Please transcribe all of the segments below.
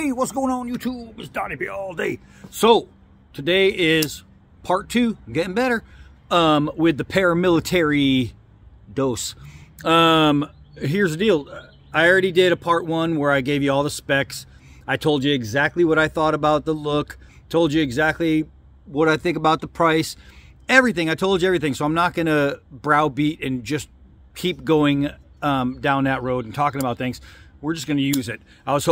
Hey, what's going on YouTube? It's Donnie B all day. So today is part 2, getting better, with the paramilitary dose. Here's the deal. I already did a part 1 where I gave you all the specs. I told you exactly what I thought about the look, told you exactly what I think about the price, everything. I told you everything, so I'm not gonna browbeat and just keep going down that road and talking about things. We're just gonna use it. I was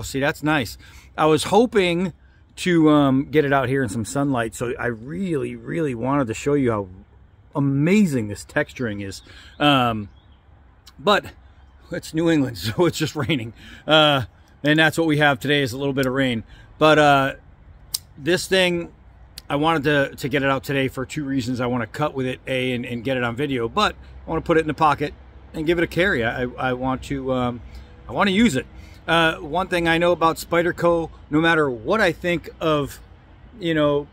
see, that's nice. I was hoping to get it out here in some sunlight, so I really wanted to show you how amazing this texturing is. But it's New England, so it's just raining, and that's what we have today, is a little bit of rain. But this thing, I wanted to get it out today for 2 reasons. I want to cut with it, and get it on video, but I want to put it in the pocket and give it a carry. I want to use it. One thing I know about Spyderco, no matter what I think of, you know,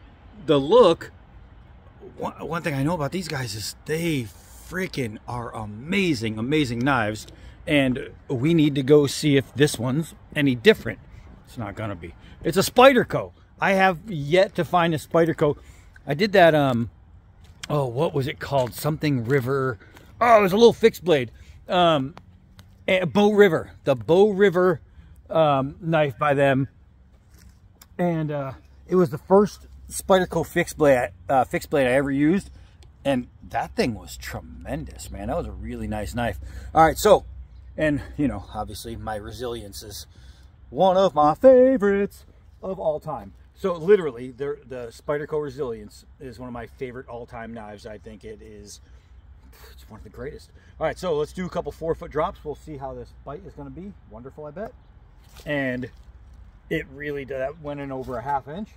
the look, one thing I know about these guys is they freaking are amazing knives, and we need to go see if this one's any different. It's not gonna be. It's a Spyderco. I have yet to find a Spyderco. I did that, oh, what was it called? Something River. Oh, it was a little fixed blade. Bow River. The Bow River knife by them. And it was the first Spyderco fixed blade I ever used. And that thing was tremendous, man. That was a really nice knife. All right, so, and, you know, obviously my Resilience is one of my favorites of all time. So literally, the Spyderco Resilience is one of my favorite all-time knives. I think it's one of the greatest. All right, so let's do a couple 4-foot drops. We'll see how this bite is going to be. Wonderful, I bet. And it really did. That went in over a ½ inch.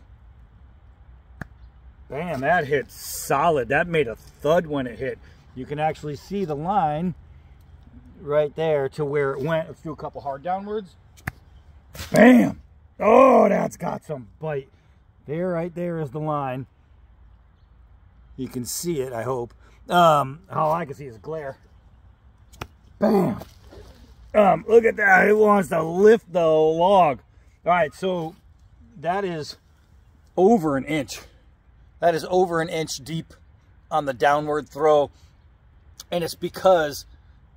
Bam, that hit solid. That made a thud when it hit. You can actually see the line right there to where it went. Let's do a couple hard downwards. Bam. Oh, that's got some bite. There, right there is the line. You can see it, I hope. All I can see is glare. Bam. Look at that. It wants to lift the log. All right, so that is over an inch. That is over an inch deep on the downward throw. And it's because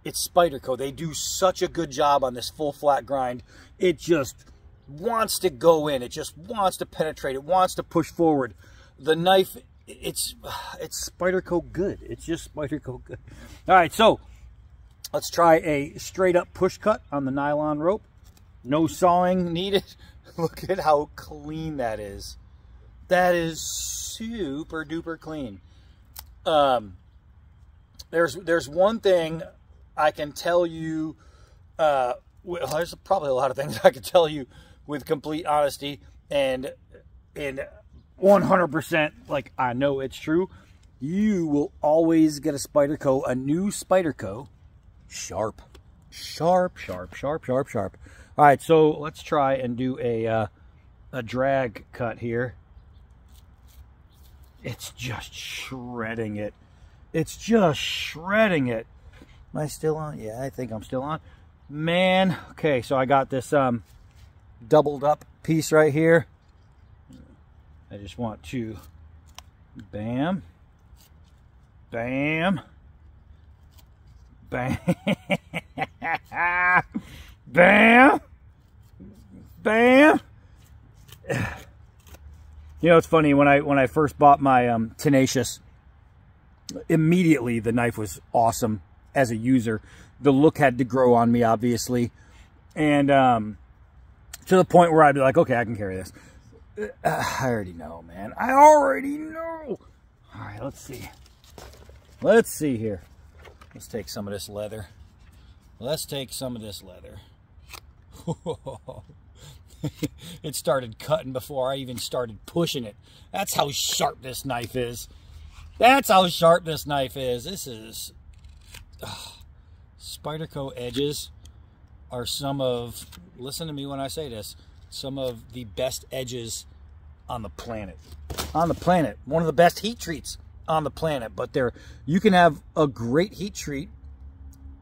it's Spyderco. They do such a good job on this full flat grind. It just wants to go in. It just wants to penetrate. It wants to push forward. The knife, it's Spyderco good. It's just Spyderco good. All right, so let's try a straight up push cut on the nylon rope. No sawing needed. Look at how clean that is. That is super duper clean. There's one thing I can tell you. Well, there's probably a lot of things I can tell you with complete honesty and 100%, like, I know it's true. You will always get a Spyderco, a new Spyderco, sharp. All right, so let's try and do a drag cut here. It's just shredding it. It's just shredding it. Am I still on? Yeah, I think I'm still on. Man, okay, so I got this doubled up piece right here. I just want to bam, bam, bam, bam, bam. You know, it's funny, when I first bought my Tenacious, immediately the knife was awesome as a user. The look had to grow on me, obviously, and to the point where I'd be like, okay, I can carry this. I already know, man. I already know. All right, let's see. Let's see here. Let's take some of this leather. Let's take some of this leather. It started cutting before I even started pushing it. That's how sharp this knife is. That's how sharp this knife is. This is... Spyderco edges are some of, listen to me when I say this, some of the best edges on the planet. On the planet. One of the best heat treats on the planet. But you can have a great heat treat,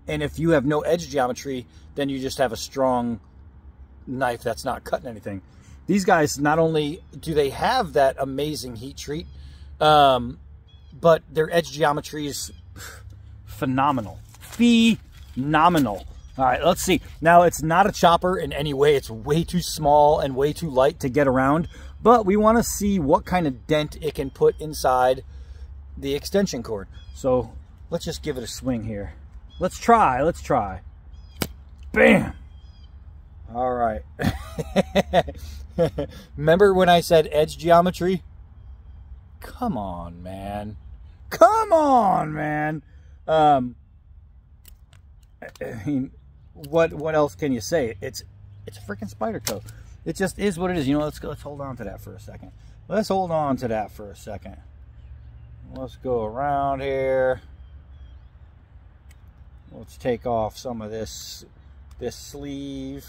and if you have no edge geometry, then you just have a strong knife that's not cutting anything. These guys, not only do they have that amazing heat treat, but their edge geometry is phenomenal. Phenomenal. All right, let's see. Now, it's not a chopper in any way. It's way too small and way too light to get around. But we want to see what kind of dent it can put inside the extension cord. So let's just give it a swing here. Let's try. Let's try. Bam. All right. Remember when I said edge geometry? Come on, man. Come on, man. I mean, what else can you say? It's a freaking Spyderco. It just is what it is. You know, let's hold on to that for a second. Let's hold on to that for a second. Let's go around here. Let's take off some of this sleeve.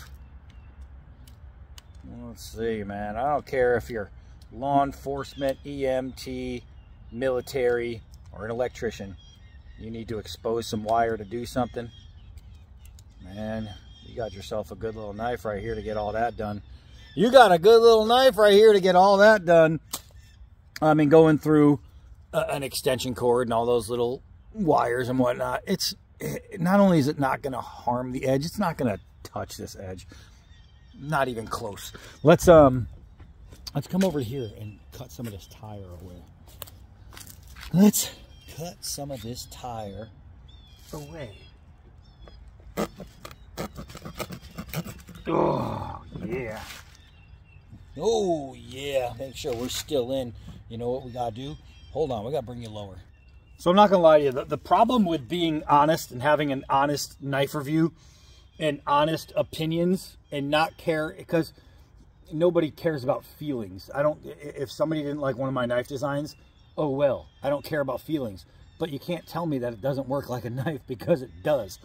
Let's see, man. I don't care if you're law enforcement, EMT, military, or an electrician. You need to expose some wire to do something. Man, you got yourself a good little knife right here to get all that done. You got a good little knife right here to get all that done. I mean, going through an extension cord and all those little wires and whatnot, not only is it not going to harm the edge, it's not going to touch this edge. Not even close. Let's come over here and cut some of this tire away. Let's cut some of this tire away. Oh, yeah. Oh, yeah. Make sure we're still in. You know what we got to do? Hold on. We got to bring you lower. So I'm not going to lie to you. The problem with being honest and having an honest knife review and honest opinions and not care, because nobody cares about feelings. If somebody didn't like one of my knife designs, oh well. I don't care about feelings. But you can't tell me that it doesn't work like a knife, because it does.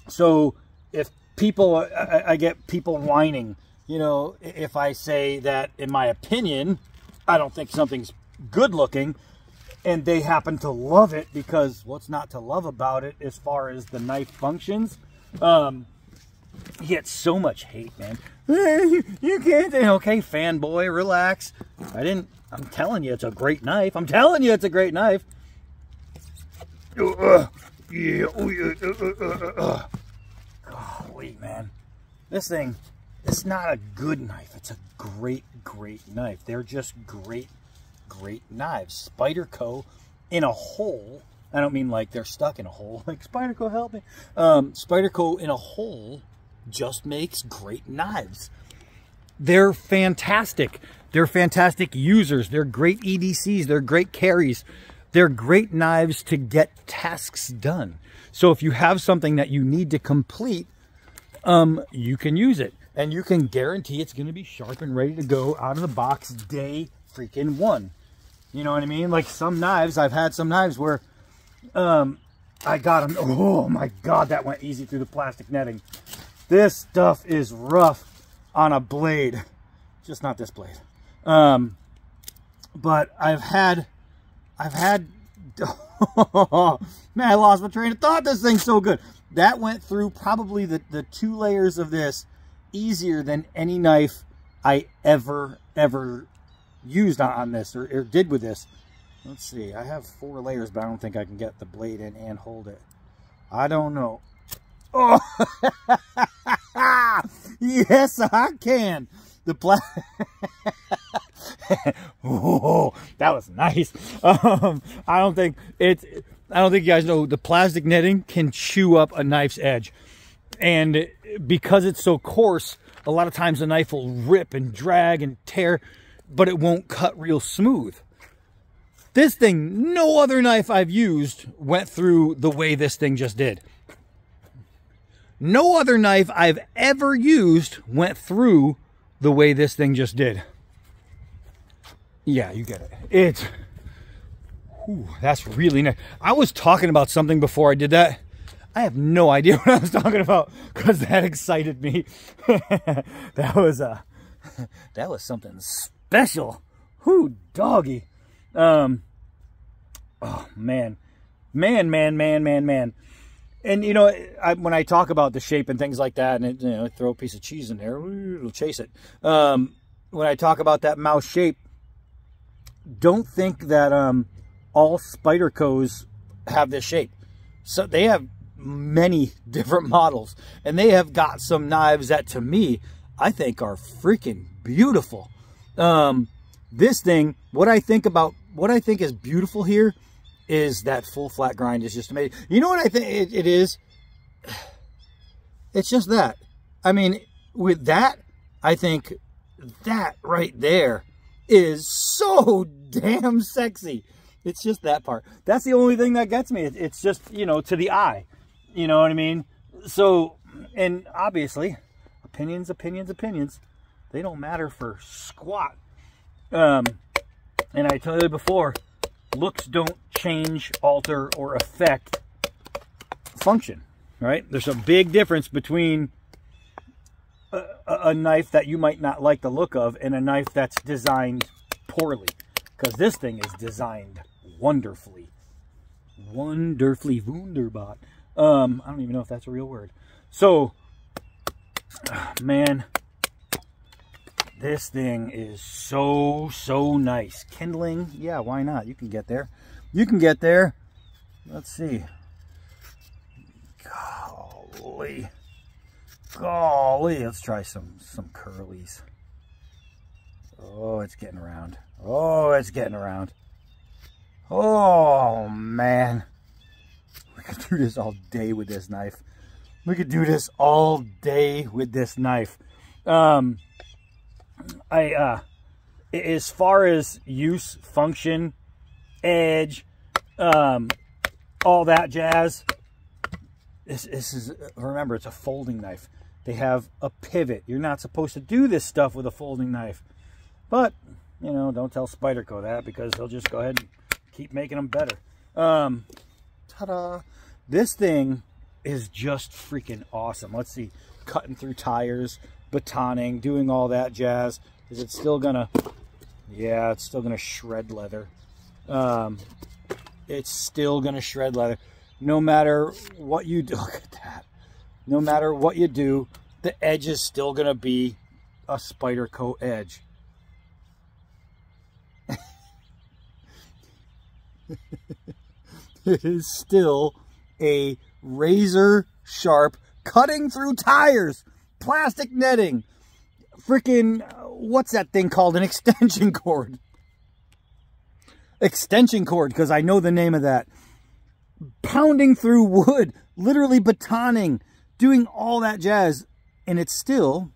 So if people, I get people whining, you know, if I say that, in my opinion, I don't think something's good looking, and they happen to love it, because what's not to love about it as far as the knife functions? You get so much hate, man. You can't, okay, fanboy, relax. I'm telling you, it's a great knife. I'm telling you, it's a great knife. Yeah. Golly, man. This thing, it's not a good knife. It's a great, great knife. They're just great, great knives. Spyderco in a hole. I don't mean like they're stuck in a hole. Like, Spyderco, help me. Spyderco in a hole just makes great knives. They're fantastic. They're fantastic users. They're great EDCs. They're great carries. They're great knives to get tasks done. So if you have something that you need to complete, you can use it. And you can guarantee it's going to be sharp and ready to go out of the box day freaking one. You know what I mean? Like some knives, I've had some knives where I got them. Oh my God, that went easy through the plastic netting. This stuff is rough on a blade. Just not this blade. But I've had, oh, man, I lost my train of thought. This thing's so good. That went through probably the 2 layers of this easier than any knife I ever used on this or did with this. Let's see. I have 4 layers, but I don't think I can get the blade in and hold it. I don't know. Oh, yes, I can. The oh, that was nice. I don't think you guys know the plastic netting can chew up a knife's edge, and because it's so coarse, a lot of times the knife will rip and drag and tear, but it won't cut real smooth. This thing, no other knife I've used went through the way this thing just did. No other knife I've ever used went through the way this thing just did. Yeah, you get it. That's really nice. I was talking about something before I did that. I have no idea what I was talking about because that excited me. that was something special. Whoo, doggy. Oh man. Man. And, you know, when I talk about the shape and things like that, and it, you know, throw a piece of cheese in there, it'll chase it. When I talk about that mouse shape, don't think that all Spydercos have this shape. So they have many different models, and they have got some knives that, to me, I think are freaking beautiful. This thing, what I think is beautiful here is that full flat grind is just amazing. You know what I think it is? It's just that. I mean, with that, I think that right there is so damn sexy. It's just that part. That's the only thing that gets me. It's just, you know, to the eye. You know what I mean? So, and obviously, opinions, they don't matter for squat. And I tell you before, looks don't change, alter, or affect function, right? There's a big difference between a knife that you might not like the look of and a knife that's designed poorly, because this thing is designed wonderfully. Wunderbar. I don't even know if that's a real word. So, man, this thing is so nice. Kindling, yeah, why not? You can get there. You can get there. Let's see. Golly, let's try some curlies. Oh, it's getting around. Oh, it's getting around. Oh, man. We could do this all day with this knife. We could do this all day with this knife. As far as use, function, edge, all that jazz, this is, remember, it's a folding knife. They have a pivot. You're not supposed to do this stuff with a folding knife. But, you know, don't tell Spyderco that, because they'll just go ahead and keep making them better. Ta-da! This thing is just freaking awesome. Let's see. Cutting through tires, batoning, doing all that jazz. Is it still gonna... Yeah, it's still gonna shred leather. It's still gonna shred leather. No matter what you do, look at that. No matter what you do, the edge is still gonna be a Spyderco edge. It is still a razor sharp, cutting through tires, plastic netting, freaking, what's that thing called? An extension cord. Extension cord, because I know the name of that. Pounding through wood, literally batoning, doing all that jazz, and it's still,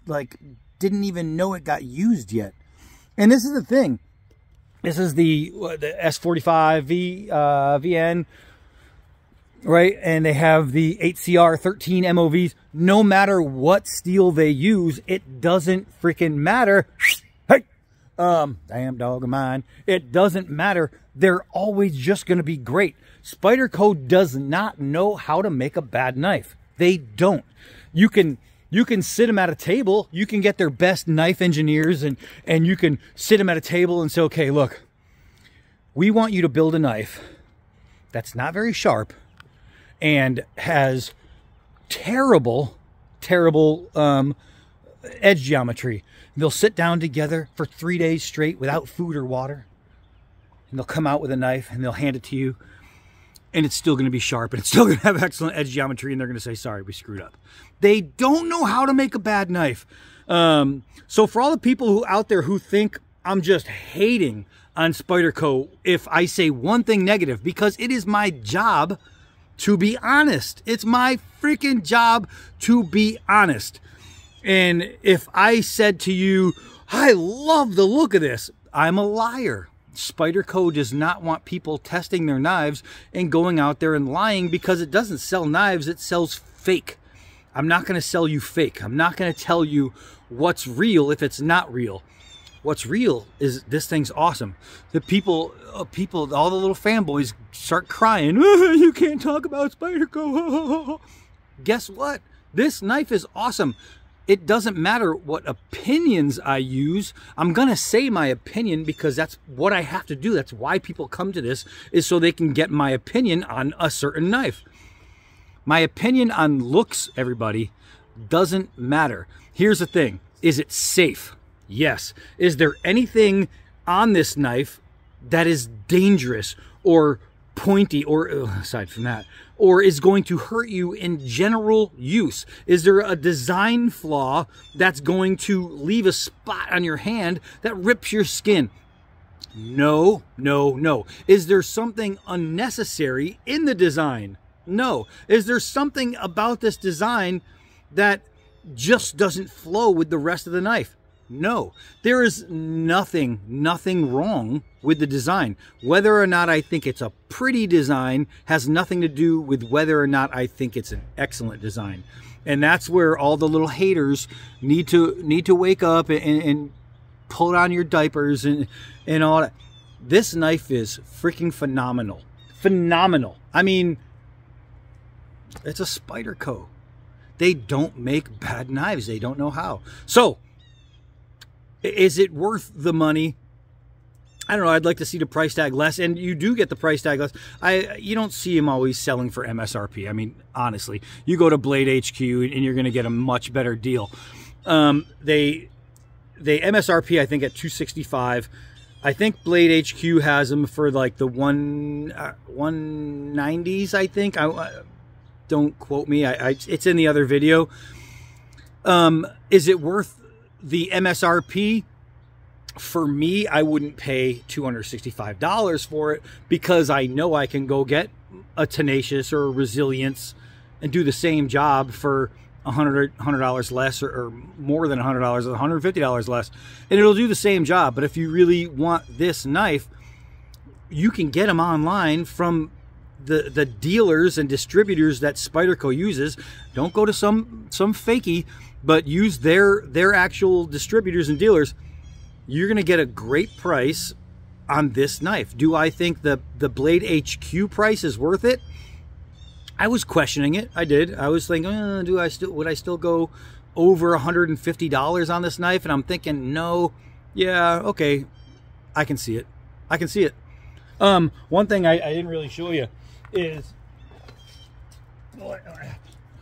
like, didn't even know it got used yet. And this is the thing. This is the S45 VN, right? And they have the 8CR 13 MOVs. No matter what steel they use, it doesn't freaking matter. Hey, damn dog of mine. It doesn't matter. They're always just going to be great. Spyderco does not know how to make a bad knife. They don't. You can sit them at a table. You can get their best knife engineers and you can sit them at a table and say, okay, look, we want you to build a knife that's not very sharp and has terrible edge geometry. They'll sit down together for 3 days straight without food or water. And they'll come out with a knife and they'll hand it to you. And it's still going to be sharp, and it's still going to have excellent edge geometry, and they're going to say, sorry, we screwed up. They don't know how to make a bad knife. So for all the people who out there who think I'm just hating on Spyderco if I say one thing negative, because it is my job to be honest. It's my freaking job to be honest. And if I said to you, I love the look of this, I'm a liar. Spyderco does not want people testing their knives and going out there and lying, because it doesn't sell knives, it sells fake. I'm not going to sell you fake. I'm not going to tell you what's real if it's not real. What's real is this thing's awesome. The people, all the little fanboys start crying, oh, you can't talk about Spyderco. Guess what? This knife is awesome. It doesn't matter what opinions I use. I'm going to say my opinion because that's what I have to do. That's why people come to this, is so they can get my opinion on a certain knife. My opinion on looks, everybody, doesn't matter. Here's the thing. Is it safe? Yes. Is there anything on this knife that is dangerous or pointy, or aside from that, or is going to hurt you in general use? Is there a design flaw that's going to leave a spot on your hand that rips your skin? No, no, no. Is there something unnecessary in the design? No. Is there something about this design that just doesn't flow with the rest of the knife? No. There is nothing wrong with the design. Whether or not I think it's a pretty design has nothing to do with whether or not I think it's an excellent design. And that's where all the little haters need to wake up and pull on your diapers and all that. This knife is freaking phenomenal. Phenomenal. I mean, it's a Spyderco. They don't make bad knives. They don't know how. So, is it worth the money? I don't know. I'd like to see the price tag less, and you do get the price tag less. You don't see them always selling for MSRP. I mean, honestly, you go to Blade HQ and you're going to get a much better deal. They MSRP, I think, at $265. I think Blade HQ has them for like the 190s. I think. Don't quote me. It's in the other video. Is it worth the MSRP? For me, I wouldn't pay $265 for it because I know I can go get a Tenacious or a Resilience and do the same job for $100 less, or more than $100, $150 less, and it'll do the same job. But if you really want this knife, you can get them online from the dealers and distributors that Spyderco uses. Don't go to some fakey, but use their actual distributors and dealers. You're going to get a great price on this knife. Do I think the Blade HQ price is worth it? I was questioning it. I did. I was thinking, would I still go over $150 on this knife? And I'm thinking, no. Yeah, okay. I can see it. I can see it. One thing I didn't really show you is,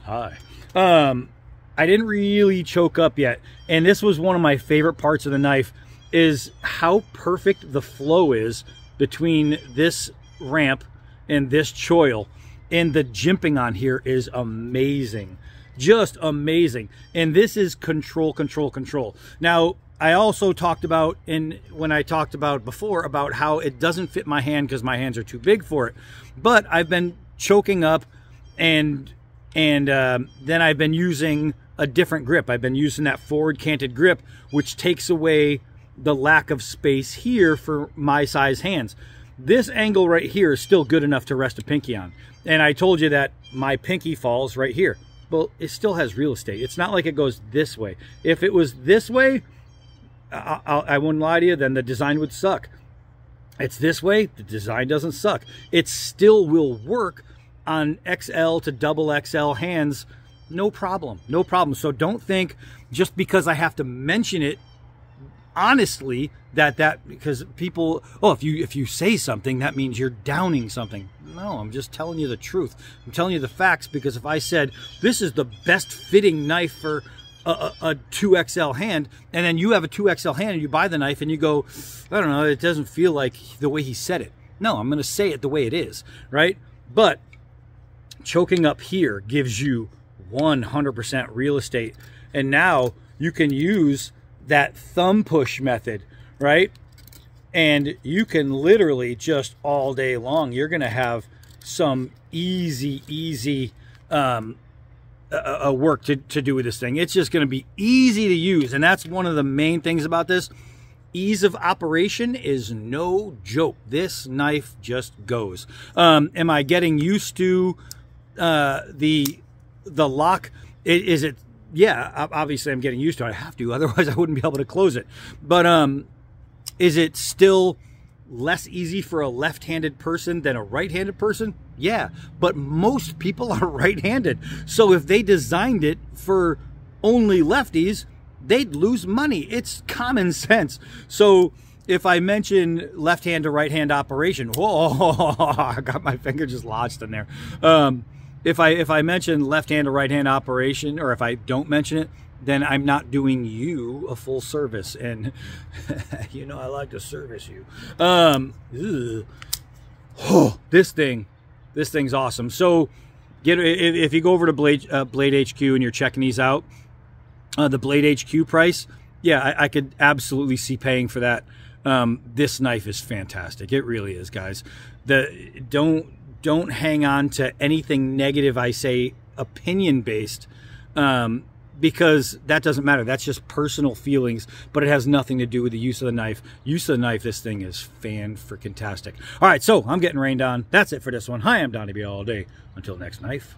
hi. I didn't really choke up yet, and this was one of my favorite parts of the knife, is how perfect the flow is between this ramp and this choil. And the jimping on here is amazing. Just amazing. And this is control, control, control. Now, I also talked about, when I talked about before, about how it doesn't fit my hand because my hands are too big for it. But I've been choking up, and then I've been using a different grip. I've been using that forward canted grip, which takes away the lack of space here for my size hands. This angle right here is still good enough to rest a pinky on. And I told you that my pinky falls right here. Well, it still has real estate. It's not like it goes this way. If it was this way, I wouldn't lie to you, then the design would suck. It's this way, the design doesn't suck. It still will work on XL to double XL hands, no problem, no problem. So don't think just because I have to mention it honestly that because people, oh, if you say something, that means you're downing something. No, I'm just telling you the truth. I'm telling you the facts, because if I said this is the best fitting knife for a 2XL hand, and then you have a 2XL hand and you buy the knife and you go, I don't know, it doesn't feel like the way he said it. No, I'm going to say it the way it is, right? But choking up here gives you 100% real estate. And now you can use that thumb push method, right? And you can literally just all day long, you're going to have some easy work to do with this thing. It's just going to be easy to use. And that's one of the main things about this. Ease of operation is no joke. This knife just goes. Am I getting used to the lock? Is it? Yeah, obviously I'm getting used to it. I have to, otherwise I wouldn't be able to close it. But is it still less easy for a left-handed person than a right-handed person? Yeah, but most people are right-handed. So if they designed it for only lefties, they'd lose money. It's common sense. So if I mention left-hand to right-hand operation, whoa, I got my finger just lodged in there. if I mention left hand or right hand operation, or if I don't mention it, then I'm not doing you a full service. And you know I like to service you. This thing's awesome. So if you go over to Blade HQ and you're checking these out, the Blade HQ price, yeah, I could absolutely see paying for that. This knife is fantastic. It really is, guys. Don't hang on to anything negative I say opinion based, because that doesn't matter. That's just personal feelings, but it has nothing to do with the use of the knife. Use of the knife, this thing is fan-freaking-tastic. All right, so I'm getting rained on. That's it for this one. Hi, I'm Donnie B all day. Until next knife.